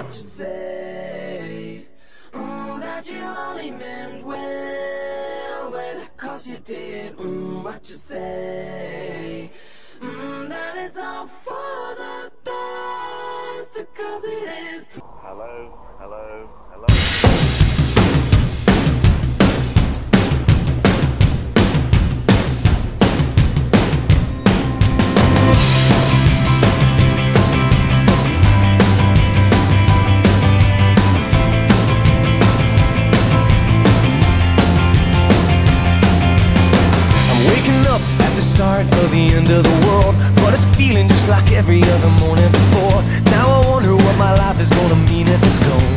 what you say. That you only meant well, well, 'cause you did what you say. That it's all for the best, 'cause it is. Hello, hello, hello. Start of the end of the world, but it's feeling just like every other morning before. Now I wonder what my life is gonna mean if it's gone.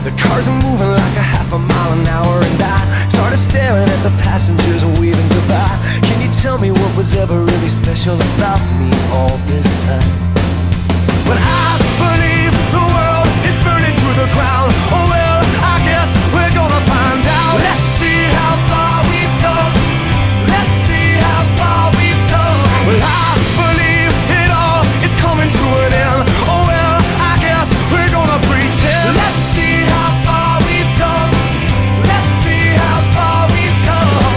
The cars are moving like a half a mile an hour, and I started staring at the passengers and waving goodbye. Can you tell me what was ever really special about me all this time? When I believe the world is burning to the ground, oh well, I guess we're gonna find out. Let's see how far we've come. Let's see how far we've come. Well, I believe it all is coming to an end. Oh well, I guess we're gonna pretend. Let's see how far we've come. Let's see how far we've come.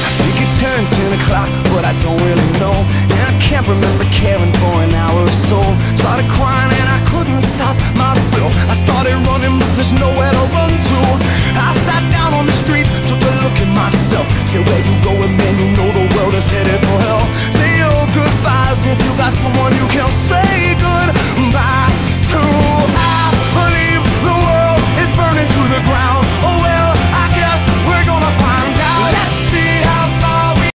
I think it turned 10 o'clock, but I don't really know. And I can't remember caring for an hour or so. Started crying and I couldn't stop myself. I started running, but there's nowhere to run to. I sat down on the street, took a look at myself. Said, where you